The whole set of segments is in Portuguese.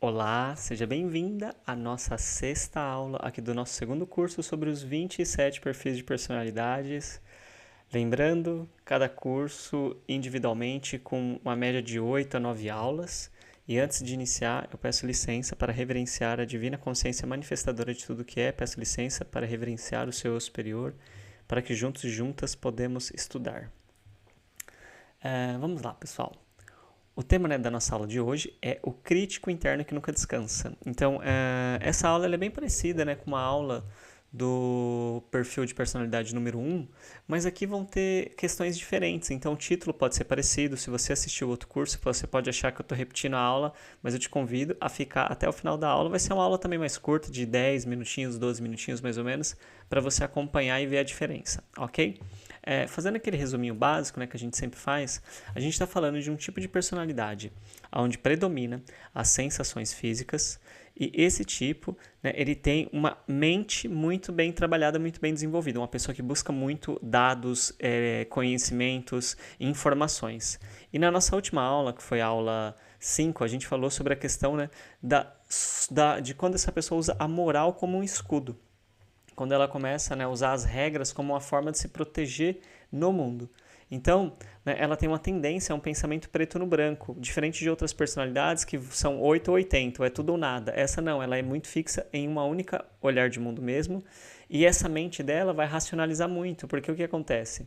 Olá, seja bem-vinda à nossa sexta aula aqui do nosso segundo curso sobre os 27 perfis de personalidades. Lembrando, cada curso individualmente com uma média de 8 a 9 aulas. E antes de iniciar, eu peço licença para reverenciar a divina consciência manifestadora de tudo que é. Peço licença para reverenciar o seu eu superior, para que juntos e juntas podemos estudar. Vamos lá, pessoal. O tema, né, da nossa aula de hoje é o crítico interno que nunca descansa. Então, essa aula ela é bem parecida, né, com uma aula do perfil de personalidade número 1, mas aqui vão ter questões diferentes. Então, o título pode ser parecido. Se você assistiu outro curso, você pode achar que eu estou repetindo a aula, mas eu te convido a ficar até o final da aula. Vai ser uma aula também mais curta, de 10 minutinhos, 12 minutinhos mais ou menos, para você acompanhar e ver a diferença, ok? Fazendo aquele resuminho básico, né, que a gente sempre faz, a gente está falando de um tipo de personalidade onde predomina as sensações físicas, e esse tipo, né, ele tem uma mente muito bem trabalhada, muito bem desenvolvida, uma pessoa que busca muito dados, conhecimentos, informações. E na nossa última aula, que foi a aula 5, a gente falou sobre a questão, né, de quando essa pessoa usa a moral como um escudo. Quando ela começa, né, a usar as regras como uma forma de se proteger no mundo. Então, né, ela tem uma tendência a um pensamento preto no branco, diferente de outras personalidades que são 8 ou 80, ou é tudo ou nada. Essa não, ela é muito fixa em uma única olhar de mundo mesmo, e essa mente dela vai racionalizar muito, porque o que acontece?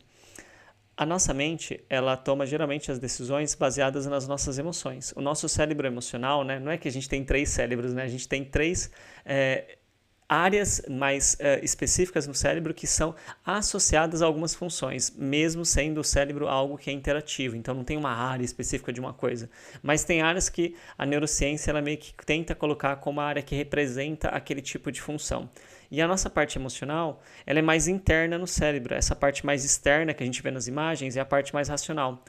A nossa mente, ela toma geralmente as decisões baseadas nas nossas emoções. O nosso cérebro emocional, né, não é que a gente tem 3 cérebros, né, a gente tem 3 áreas mais específicas no cérebro que são associadas a algumas funções, mesmo sendo o cérebro algo que é interativo. Então não tem uma área específica de uma coisa, mas tem áreas que a neurociência ela meio que tenta colocar como a área que representa aquele tipo de função. E a nossa parte emocional, ela é mais interna no cérebro. Essa parte mais externa que a gente vê nas imagens é a parte mais racional.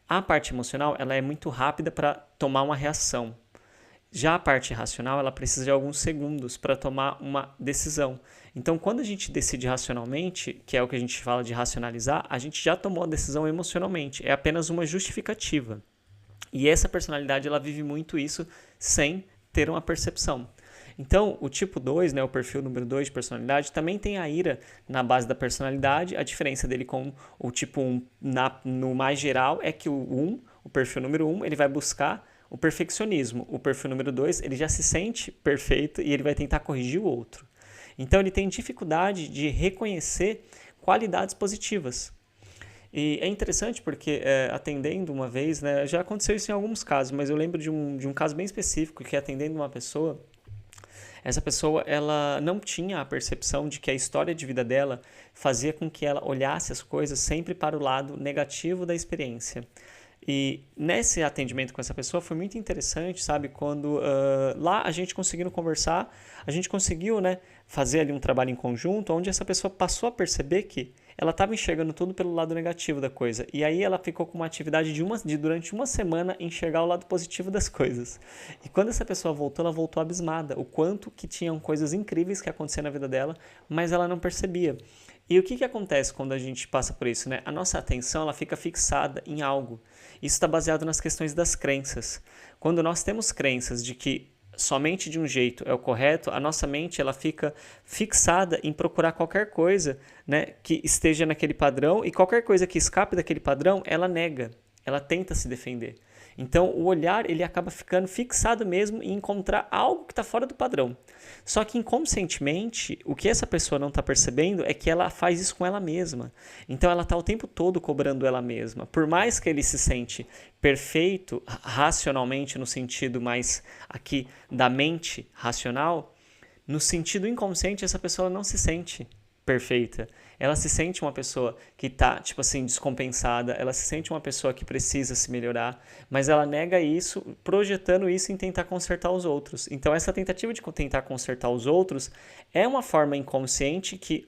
A parte emocional, ela é muito rápida para tomar uma reação. Já a parte racional, ela precisa de alguns segundos para tomar uma decisão. Então, quando a gente decide racionalmente, que é o que a gente fala de racionalizar, a gente já tomou a decisão emocionalmente. É apenas uma justificativa. E essa personalidade, ela vive muito isso sem ter uma percepção. Então, o tipo 2, né, o perfil número 2 de personalidade, também tem a ira na base da personalidade. A diferença dele com o tipo 1 no mais geral é que o perfil número 1, ele vai buscar o perfeccionismo. O perfil número 2, ele já se sente perfeito e ele vai tentar corrigir o outro. Então, ele tem dificuldade de reconhecer qualidades positivas. E é interessante porque, atendendo uma vez, né, já aconteceu isso em alguns casos, mas eu lembro de um caso bem específico que, atendendo uma pessoa, essa pessoa ela não tinha a percepção de que a história de vida dela fazia com que ela olhasse as coisas sempre para o lado negativo da experiência. E nesse atendimento com essa pessoa foi muito interessante, sabe? Quando lá a gente conseguiu conversar, a gente conseguiu, né, fazer ali um trabalho em conjunto, onde essa pessoa passou a perceber que ela estava enxergando tudo pelo lado negativo da coisa. E aí ela ficou com uma atividade de durante uma semana enxergar o lado positivo das coisas. E quando essa pessoa voltou, ela voltou abismada. O quanto que tinham coisas incríveis que aconteciam na vida dela, mas ela não percebia. E o que acontece quando a gente passa por isso, né? A nossa atenção ela fica fixada em algo. Isso está baseado nas questões das crenças. Quando nós temos crenças de que somente de um jeito é o correto, a nossa mente ela fica fixada em procurar qualquer coisa, né, que esteja naquele padrão, e qualquer coisa que escape daquele padrão, ela nega, ela tenta se defender. Então, o olhar ele acaba ficando fixado mesmo em encontrar algo que está fora do padrão. Só que inconscientemente, o que essa pessoa não está percebendo é que ela faz isso com ela mesma. Então, ela está o tempo todo cobrando ela mesma. Por mais que ele se sente perfeito, racionalmente, no sentido mais aqui da mente racional, no sentido inconsciente, essa pessoa não se sente perfeita. Ela se sente uma pessoa que está, tipo assim, descompensada, ela se sente uma pessoa que precisa se melhorar, mas ela nega isso, projetando isso em tentar consertar os outros. Então, essa tentativa de tentar consertar os outros é uma forma inconsciente que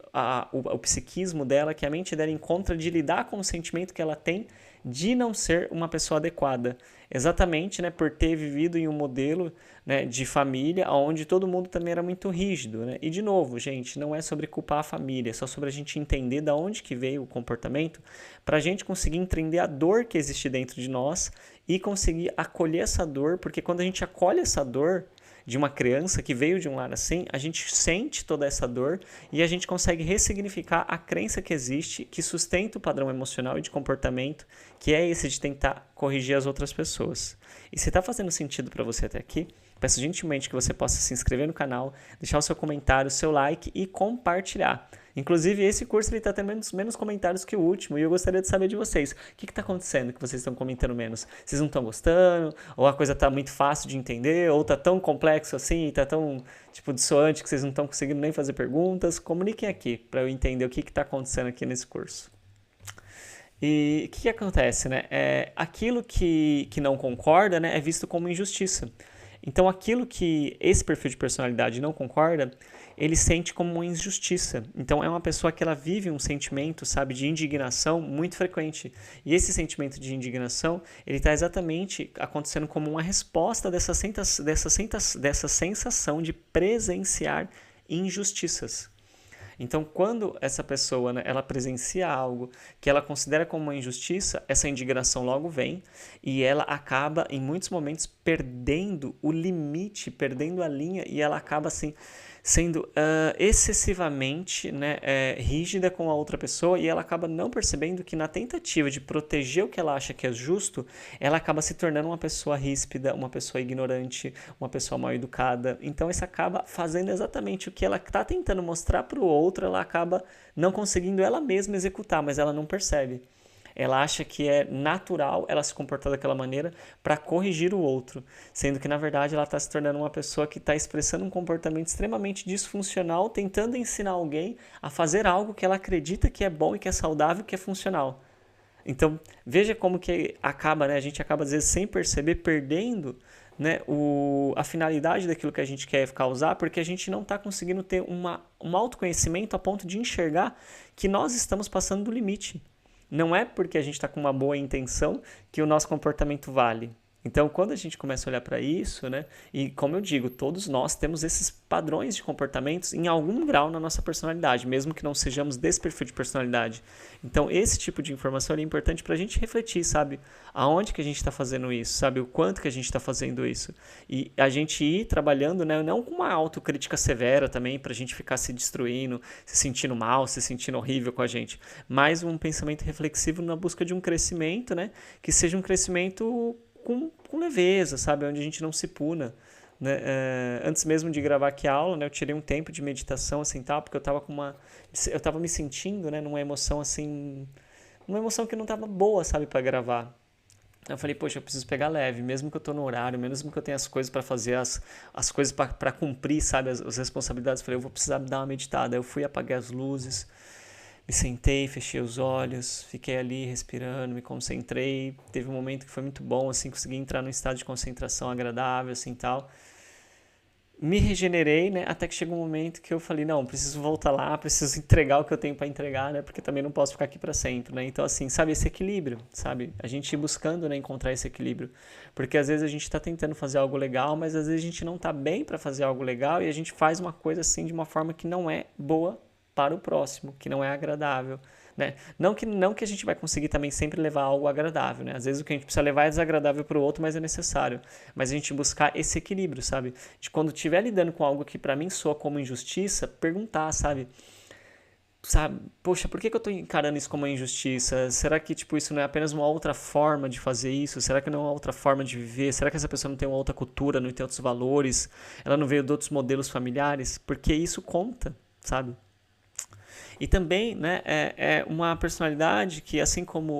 o psiquismo dela, que a mente dela encontra de lidar com o sentimento que ela tem de não ser uma pessoa adequada. Exatamente, né, por ter vivido em um modelo, né, de família onde todo mundo também era muito rígido, né? E de novo, gente, não é sobre culpar a família, é só sobre a gente entender de onde que veio o comportamento, para a gente conseguir entender a dor que existe dentro de nós e conseguir acolher essa dor, porque quando a gente acolhe essa dor de uma criança que veio de um lar assim, a gente sente toda essa dor e a gente consegue ressignificar a crença que existe, que sustenta o padrão emocional e de comportamento, que é esse de tentar corrigir as outras pessoas. E se está fazendo sentido para você até aqui, peço gentilmente que você possa se inscrever no canal, deixar o seu comentário, o seu like e compartilhar. Inclusive, esse curso está tendo menos comentários que o último, e eu gostaria de saber de vocês. O que está acontecendo que vocês estão comentando menos? Vocês não estão gostando? Ou a coisa está muito fácil de entender? Ou está tão complexo assim, está tão dissoante que vocês não estão conseguindo nem fazer perguntas? Comuniquem aqui para eu entender o que está acontecendo aqui nesse curso. E o que acontece, né? Aquilo que não concorda, né, é visto como injustiça. Então, aquilo que esse perfil de personalidade não concorda, ele sente como uma injustiça. Então, é uma pessoa que ela vive um sentimento, sabe, de indignação muito frequente. E esse sentimento de indignação, ele está exatamente acontecendo como uma resposta dessa sensação de presenciar injustiças. Então, quando essa pessoa, né, ela presencia algo que ela considera como uma injustiça, essa indignação logo vem e ela acaba, em muitos momentos, perdendo o limite, perdendo a linha, e ela acaba, assim, sendo excessivamente, né, rígida com a outra pessoa, e ela acaba não percebendo que, na tentativa de proteger o que ela acha que é justo, ela acaba se tornando uma pessoa ríspida, uma pessoa ignorante, uma pessoa mal educada. Então, isso acaba fazendo exatamente o que ela está tentando mostrar para o outro, ela acaba não conseguindo ela mesma executar, mas ela não percebe. Ela acha que é natural ela se comportar daquela maneira para corrigir o outro, sendo que, na verdade, ela está se tornando uma pessoa que está expressando um comportamento extremamente disfuncional, tentando ensinar alguém a fazer algo que ela acredita que é bom e que é saudável, que é funcional. Então, veja como que acaba, né? A gente acaba, às vezes, sem perceber, perdendo, né, a finalidade daquilo que a gente quer causar, porque a gente não está conseguindo ter um autoconhecimento a ponto de enxergar que nós estamos passando do limite. Não é porque a gente está com uma boa intenção que o nosso comportamento vale. Então, quando a gente começa a olhar para isso, né, e como eu digo, todos nós temos esses padrões de comportamentos em algum grau na nossa personalidade, mesmo que não sejamos desse perfil de personalidade. Então, esse tipo de informação é importante para a gente refletir, sabe? Aonde que a gente está fazendo isso, sabe? O quanto que a gente está fazendo isso. E a gente ir trabalhando, né, não com uma autocrítica severa também, para a gente ficar se destruindo, se sentindo mal, se sentindo horrível com a gente, mas um pensamento reflexivo na busca de um crescimento, né, que seja um crescimento com leveza, sabe? Onde a gente não se puna, né? Antes mesmo de gravar aqui a aula, né, eu tirei um tempo de meditação, assim, tal, porque eu tava me sentindo, né, numa emoção, assim, uma emoção que não tava boa, sabe, para gravar. Eu falei, poxa, eu preciso pegar leve, mesmo que eu tô no horário, mesmo que eu tenha as coisas para fazer, as coisas para cumprir, sabe, as responsabilidades. Eu falei, eu vou precisar dar uma meditada. Eu fui apagar as luzes, me sentei, fechei os olhos, fiquei ali respirando, me concentrei. Teve um momento que foi muito bom, assim, consegui entrar num estado de concentração agradável, assim, tal. Me regenerei, né, até que chegou um momento que eu falei, não, preciso voltar lá, preciso entregar o que eu tenho para entregar, né, porque também não posso ficar aqui para sempre, né. Então, assim, sabe, esse equilíbrio, sabe, a gente ir buscando, né, encontrar esse equilíbrio, porque às vezes a gente está tentando fazer algo legal, mas às vezes a gente não está bem para fazer algo legal e a gente faz uma coisa, assim, de uma forma que não é boa para o próximo, que não é agradável, né? Não que a gente vai conseguir também sempre levar algo agradável, né? Às vezes o que a gente precisa levar é desagradável para o outro, mas é necessário. Mas a gente buscar esse equilíbrio, sabe? De quando estiver lidando com algo que para mim soa como injustiça, perguntar, sabe? Poxa, por que eu estou encarando isso como uma injustiça? Será que, isso não é apenas uma outra forma de fazer isso? Será que não é uma outra forma de viver? Será que essa pessoa não tem uma outra cultura, não tem outros valores? Ela não veio de outros modelos familiares? Porque isso conta, sabe? E também, né, é uma personalidade que, assim como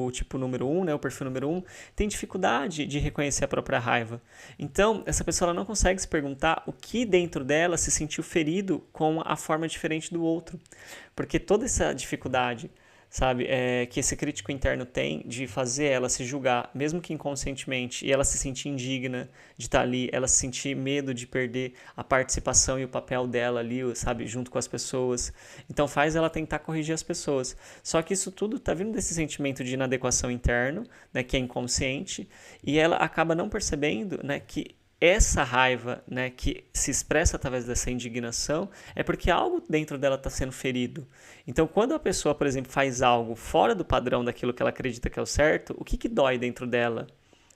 o tipo número 1, né, o perfil número 1, tem dificuldade de reconhecer a própria raiva. Então, essa pessoa ela não consegue se perguntar o que dentro dela se sentiu ferido com a forma diferente do outro. Porque toda essa dificuldade, sabe, que esse crítico interno tem de fazer ela se julgar, mesmo que inconscientemente, e ela se sentir indigna de estar ali, ela se sentir medo de perder a participação e o papel dela ali, sabe, junto com as pessoas. Então faz ela tentar corrigir as pessoas. Só que isso tudo tá vindo desse sentimento de inadequação interno, né, que é inconsciente, e ela acaba não percebendo, né, que essa raiva, né, que se expressa através dessa indignação é porque algo dentro dela está sendo ferido. Então, quando a pessoa, por exemplo, faz algo fora do padrão daquilo que ela acredita que é o certo, o que dói dentro dela?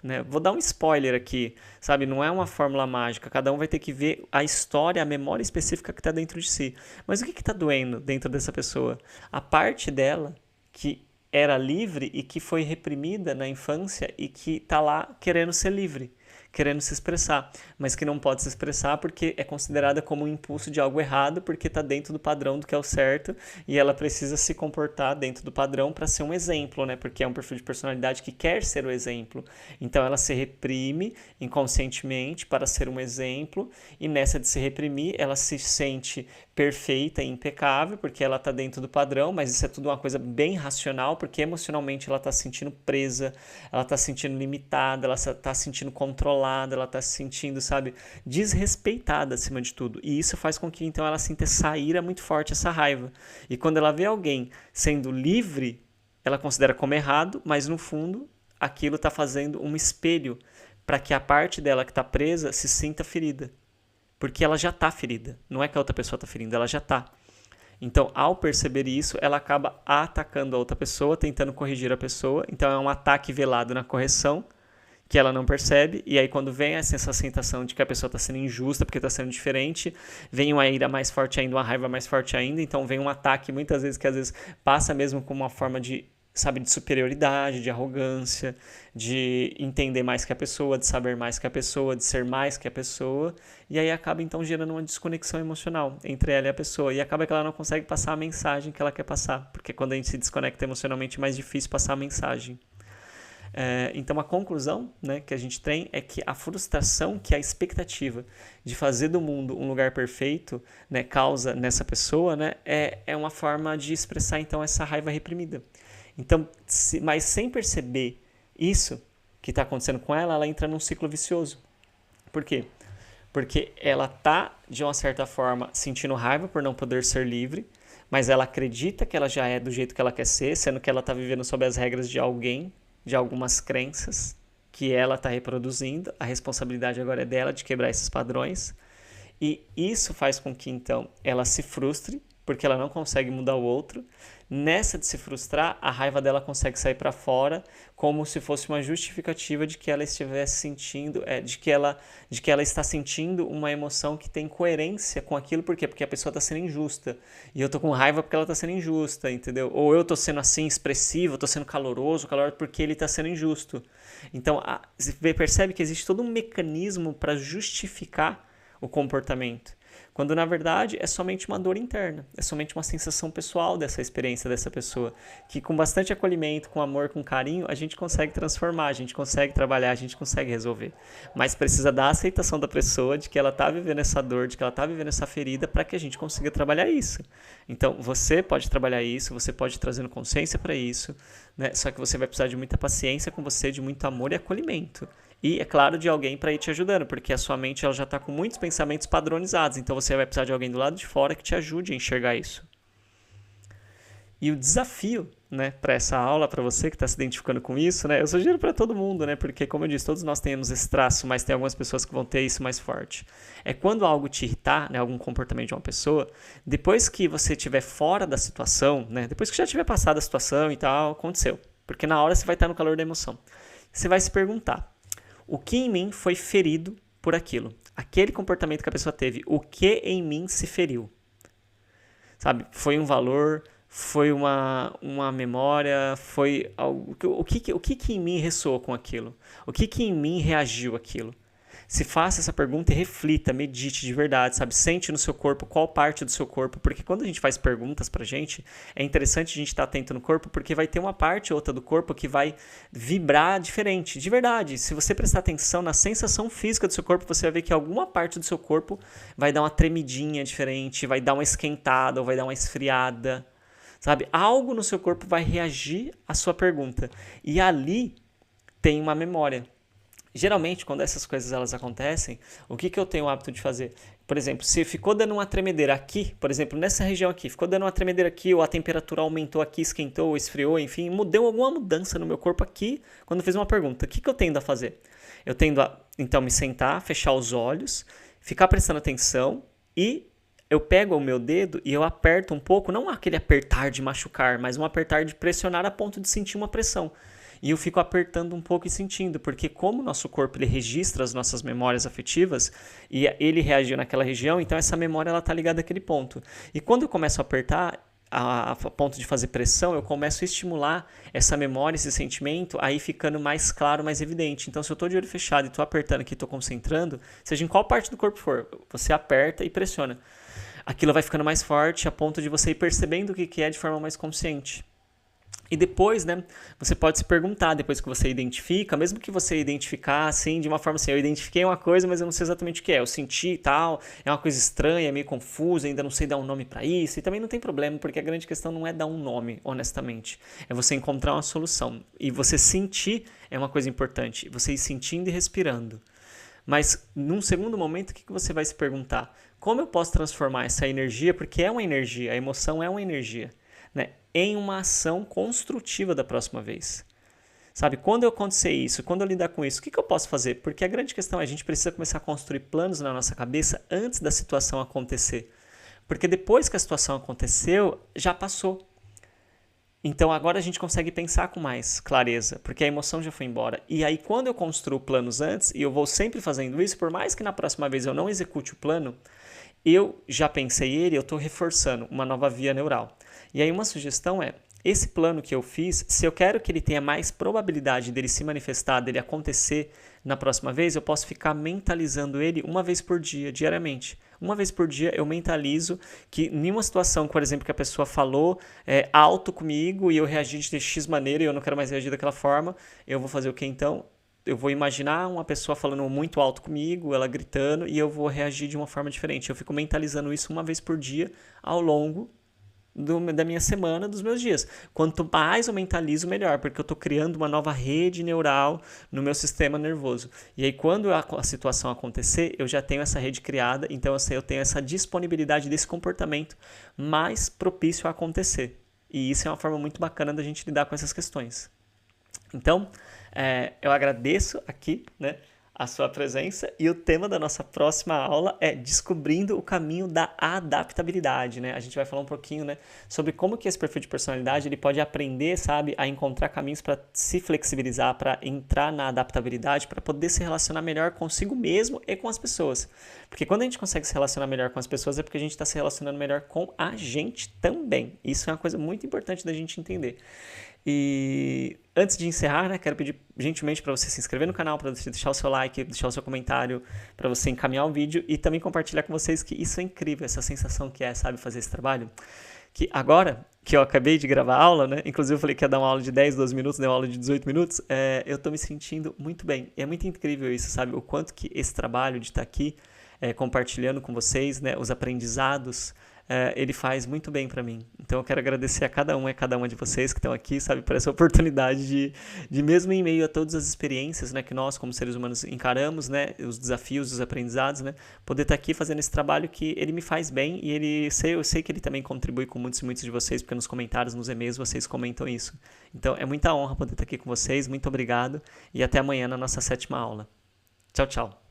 né? Vou dar um spoiler aqui, sabe? Não é uma fórmula mágica, cada um vai ter que ver a história, a memória específica que está dentro de si. Mas o que está doendo dentro dessa pessoa? A parte dela que era livre e que foi reprimida na infância e que está lá querendo ser livre, querendo se expressar, mas que não pode se expressar porque é considerada como um impulso de algo errado, porque está dentro do padrão do que é o certo e ela precisa se comportar dentro do padrão para ser um exemplo, né? Porque é um perfil de personalidade que quer ser o exemplo. Então ela se reprime inconscientemente para ser um exemplo e nessa de se reprimir ela se sente perfeita e impecável porque ela está dentro do padrão, mas isso é tudo uma coisa bem racional porque emocionalmente ela está se sentindo presa, ela está se sentindo limitada, ela está se sentindo controlada, ela está se sentindo, sabe, desrespeitada acima de tudo. E isso faz com que então ela sinta essa ira muito forte, essa raiva. E quando ela vê alguém sendo livre, ela considera como errado, mas no fundo aquilo está fazendo um espelho para que a parte dela que está presa se sinta ferida. Porque ela já está ferida. Não é que a outra pessoa está ferida, ela já está. Então, ao perceber isso, ela acaba atacando a outra pessoa, tentando corrigir a pessoa. Então, é um ataque velado na correção, que ela não percebe. E aí, quando vem essa sensação de que a pessoa está sendo injusta, porque está sendo diferente, vem uma ira mais forte ainda, uma raiva mais forte ainda. Então, vem um ataque, muitas vezes, que às vezes passa mesmo como uma forma de, sabe, de superioridade, de arrogância, de entender mais que a pessoa, de saber mais que a pessoa, de ser mais que a pessoa, e aí acaba então gerando uma desconexão emocional entre ela e a pessoa, e acaba que ela não consegue passar a mensagem que ela quer passar, porque quando a gente se desconecta emocionalmente é mais difícil passar a mensagem. Então a conclusão, né, que a gente tem é que a frustração que a expectativa de fazer do mundo um lugar perfeito, né, causa nessa pessoa, né, é uma forma de expressar então essa raiva reprimida. Então, mas sem perceber isso que está acontecendo com ela, ela entra num ciclo vicioso. Por quê? Porque ela está, de uma certa forma, sentindo raiva por não poder ser livre, mas ela acredita que ela já é do jeito que ela quer ser, sendo que ela está vivendo sob as regras de alguém, de algumas crenças que ela está reproduzindo. A responsabilidade agora é dela de quebrar esses padrões. E isso faz com que, então, ela se frustre, porque ela não consegue mudar o outro. Nessa de se frustrar, a raiva dela consegue sair para fora, como se fosse uma justificativa de que ela estivesse sentindo, de que ela está sentindo uma emoção que tem coerência com aquilo. Por quê? Porque a pessoa está sendo injusta. E eu estou com raiva porque ela está sendo injusta, entendeu? Ou eu estou sendo assim expressivo, estou sendo caloroso porque ele está sendo injusto. Então, você percebe que existe todo um mecanismo para justificar o comportamento. Quando, na verdade, é somente uma dor interna, é somente uma sensação pessoal dessa experiência dessa pessoa, que com bastante acolhimento, com amor, com carinho, a gente consegue transformar, a gente consegue trabalhar, a gente consegue resolver. Mas precisa da aceitação da pessoa de que ela está vivendo essa dor, de que ela está vivendo essa ferida, para que a gente consiga trabalhar isso. Então, você pode trabalhar isso, você pode ir trazendo consciência para isso, né? Só que você vai precisar de muita paciência com você, de muito amor e acolhimento. E, é claro, de alguém para ir te ajudando, porque a sua mente ela já está com muitos pensamentos padronizados, então você vai precisar de alguém do lado de fora que te ajude a enxergar isso. E o desafio, né, para essa aula, para você que está se identificando com isso, né, eu sugiro para todo mundo, né, porque, como eu disse, todos nós temos esse traço, mas tem algumas pessoas que vão ter isso mais forte. É quando algo te irritar, né, algum comportamento de uma pessoa, depois que você estiver fora da situação, né, depois que já tiver passado a situação e tal, aconteceu. Porque na hora você vai estar no calor da emoção. Você vai se perguntar: o que em mim foi ferido por aquilo? Aquele comportamento que a pessoa teve, o que em mim se feriu? Sabe, foi um valor, foi uma memória, foi algo, o que em mim ressoou com aquilo? O que em mim reagiu àquilo? Se faça essa pergunta e reflita, medite de verdade, sabe? Sente no seu corpo qual parte do seu corpo, porque quando a gente faz perguntas pra gente, é interessante a gente estar atento no corpo, porque vai ter uma parte ou outra do corpo que vai vibrar diferente, de verdade. Se você prestar atenção na sensação física do seu corpo, você vai ver que alguma parte do seu corpo vai dar uma tremidinha diferente, vai dar uma esquentada ou vai dar uma esfriada, sabe? Algo no seu corpo vai reagir à sua pergunta. E ali tem uma memória. Geralmente, quando essas coisas elas acontecem, o que eu tenho o hábito de fazer? Por exemplo, se ficou dando uma tremedeira aqui, por exemplo, nessa região aqui, ficou dando uma tremedeira aqui, ou a temperatura aumentou aqui, esquentou, ou esfriou, enfim, deu alguma mudança no meu corpo aqui, quando eu fiz uma pergunta. O que eu tendo a fazer? Eu tendo a, então, me sentar, fechar os olhos, ficar prestando atenção e eu pego o meu dedo e eu aperto um pouco, não aquele apertar de machucar, mas um apertar de pressionar a ponto de sentir uma pressão. e eu fico apertando um pouco e sentindo, porque como o nosso corpo ele registra as nossas memórias afetivas e ele reagiu naquela região, então essa memória ela tá ligada àquele ponto. E quando eu começo a apertar a ponto de fazer pressão, eu começo a estimular essa memória, esse sentimento, aí ficando mais claro, mais evidente. Então, se eu estou de olho fechado e estou apertando aqui, estou concentrando, seja em qual parte do corpo for, você aperta e pressiona. Aquilo vai ficando mais forte a ponto de você ir percebendo o que é de forma mais consciente. E depois, né, você pode se perguntar, depois que você identifica, mesmo que você identificar assim, de uma forma assim, eu identifiquei uma coisa, mas eu não sei exatamente o que é, eu senti e tal, é uma coisa estranha, meio confusa, ainda não sei dar um nome para isso, e também não tem problema, porque a grande questão não é dar um nome, honestamente, é você encontrar uma solução. E você sentir é uma coisa importante, você ir sentindo e respirando. Mas num segundo momento, o que você vai se perguntar? Como eu posso transformar essa energia, porque é uma energia, a emoção é uma energia, né, em uma ação construtiva da próxima vez. Sabe, quando eu acontecer isso, quando eu lidar com isso, o que eu posso fazer? Porque a grande questão é a gente precisa começar a construir planos na nossa cabeça antes da situação acontecer. Porque depois que a situação aconteceu, já passou. Então agora a gente consegue pensar com mais clareza, porque a emoção já foi embora. E aí quando eu construo planos antes, e eu vou sempre fazendo isso, por mais que na próxima vez eu não execute o plano, eu já pensei ele, eu estou reforçando uma nova via neural. E aí uma sugestão é, esse plano que eu fiz, se eu quero que ele tenha mais probabilidade dele se manifestar, dele acontecer na próxima vez, eu posso ficar mentalizando ele uma vez por dia, diariamente. Uma vez por dia eu mentalizo que em uma situação, por exemplo, que a pessoa falou alto comigo e eu reagi de X maneira e eu não quero mais reagir daquela forma, eu vou fazer o que então? Eu vou imaginar uma pessoa falando muito alto comigo, ela gritando, e eu vou reagir de uma forma diferente. Eu fico mentalizando isso uma vez por dia ao longo da minha semana, dos meus dias. Quanto mais eu mentalizo, melhor, porque eu estou criando uma nova rede neural no meu sistema nervoso. E aí, quando a situação acontecer, eu já tenho essa rede criada, então eu tenho essa disponibilidade desse comportamento mais propício a acontecer. E isso é uma forma muito bacana da gente lidar com essas questões. Então, eu agradeço aqui, né, a sua presença, e o tema da nossa próxima aula é descobrindo o caminho da adaptabilidade, né? A gente vai falar um pouquinho, né, sobre como que esse perfil de personalidade ele pode aprender, sabe, a encontrar caminhos para se flexibilizar, para entrar na adaptabilidade, para poder se relacionar melhor consigo mesmo e com as pessoas. Porque quando a gente consegue se relacionar melhor com as pessoas é porque a gente está se relacionando melhor com a gente também. Isso é uma coisa muito importante da gente entender. E antes de encerrar, né, quero pedir gentilmente para você se inscrever no canal, para você deixar o seu like, deixar o seu comentário, para você encaminhar o vídeo e também compartilhar com vocês que isso é incrível, essa sensação que é, sabe, fazer esse trabalho. Que agora que eu acabei de gravar a aula, né, inclusive eu falei que ia dar uma aula de 10, 12 minutos, deu uma aula de 18 minutos, eu tô me sentindo muito bem. E é muito incrível isso, sabe, o quanto que esse trabalho de estar aqui compartilhando com vocês, né, os aprendizados, ele faz muito bem para mim. Então eu quero agradecer a cada um e a cada uma de vocês que estão aqui, sabe, por essa oportunidade de mesmo em meio a todas as experiências, né, que nós como seres humanos encaramos, né, os desafios, os aprendizados, né, poder estar aqui fazendo esse trabalho que ele me faz bem e eu sei que ele também contribui com muitos e muitos de vocês, porque nos comentários, nos e-mails, vocês comentam isso. Então é muita honra poder estar aqui com vocês, muito obrigado e até amanhã na nossa 7ª aula. Tchau, tchau.